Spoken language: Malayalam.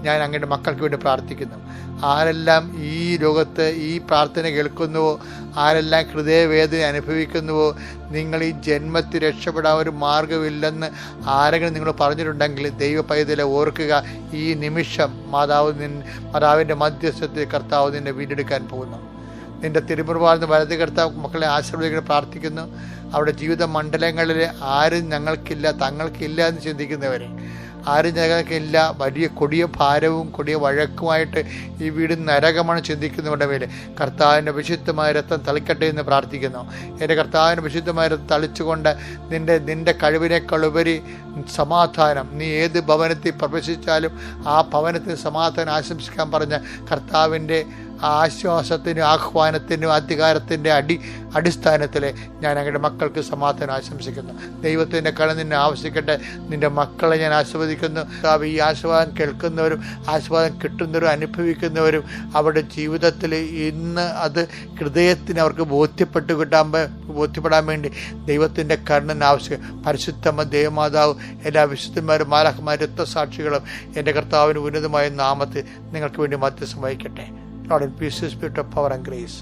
ഞാൻ അങ്ങയുടെ മക്കൾക്ക് വേണ്ടി പ്രാർത്ഥിക്കുന്നു. ആരെല്ലാം ഈ ലോകത്ത് ഈ പ്രാർത്ഥന കേൾക്കുന്നുവോ, ആരെല്ലാം ഹൃദയവേദന അനുഭവിക്കുന്നുവോ, നിങ്ങൾ ഈ ജന്മത്തിൽ രക്ഷപ്പെടാൻ ഒരു മാർഗമില്ലെന്ന് ആരെങ്കിലും നിങ്ങൾ പറഞ്ഞിട്ടുണ്ടെങ്കിൽ ദൈവ പൈതലെ ഓർക്കുക, ഈ നിമിഷം മാതാവിൻ്റെ മധ്യസ്ഥത്തിൽ കർത്താവ് നിന്നെ വീണ്ടെടുക്കാൻ പോകുന്നു. നിന്റെ തിരുമുറുവാർന്ന് വലത് കർത്താവ് മക്കളെ ആശീർവദിക്കാൻ പ്രാർത്ഥിക്കുന്നു. അവിടെ ജീവിത മണ്ഡലങ്ങളിൽ ആരും ഞങ്ങൾക്കില്ല, തങ്ങൾക്കില്ല എന്ന് ചിന്തിക്കുന്നവരെ, ആരും ഞങ്ങൾക്കില്ല, വലിയ കൊടിയ ഭാരവും കൊടിയ വഴക്കുമായിട്ട് ഈ വീട് നരകമാണ് ചിന്തിക്കുന്നവരുടെ മേലെ കർത്താവിൻ്റെ വിശുദ്ധമായ രക്തം തളിക്കട്ടെ എന്ന് പ്രാർത്ഥിക്കുന്നു. എൻ്റെ കർത്താവിൻ്റെ വിശുദ്ധമായ രക്തം തളിച്ചുകൊണ്ട് നിൻ്റെ കഴിവിനേക്കാളുപരി സമാധാനം, നീ ഏത് ഭവനത്തിൽ പ്രവേശിച്ചാലും ആ ഭവനത്തിന് സമാധാനം ആശംസിക്കാൻ പറഞ്ഞ കർത്താവിൻ്റെ ആശ്വാസത്തിനും ആഹ്വാനത്തിനും അധികാരത്തിൻ്റെ അടിസ്ഥാനത്തിൽ ഞാൻ അങ്ങയുടെ മക്കൾക്ക് സമാധാനം ആശംസിക്കുന്നു. ദൈവത്തിൻ്റെ കട നിന്നെ ആവശ്യിക്കട്ടെ. നിൻ്റെ മക്കളെ ഞാൻ ആസ്വദിക്കുന്നു. ഈ ആസ്വാദം കേൾക്കുന്നവരും ആസ്വാദം കിട്ടുന്നവരും അനുഭവിക്കുന്നവരും അവരുടെ ജീവിതത്തിൽ ഇന്ന് അത് ഹൃദയത്തിന് അവർക്ക് ബോധ്യപ്പെടാൻ വേണ്ടി ദൈവത്തിൻ്റെ കരുണ ആവശ്യം. പരിശുദ്ധമ്മ ദേവമാതാവ്, എല്ലാ വിശുദ്ധന്മാരും മാലാഖമാരും രക്തസാക്ഷികളും എൻ്റെ കർത്താവിന് ഉന്നതമായ നാമത്തിൽ നിങ്ങൾക്ക് വേണ്ടി മധ്യസ്ഥം വഹിക്കട്ടെ. Lord, in peace, spirit of power and grace.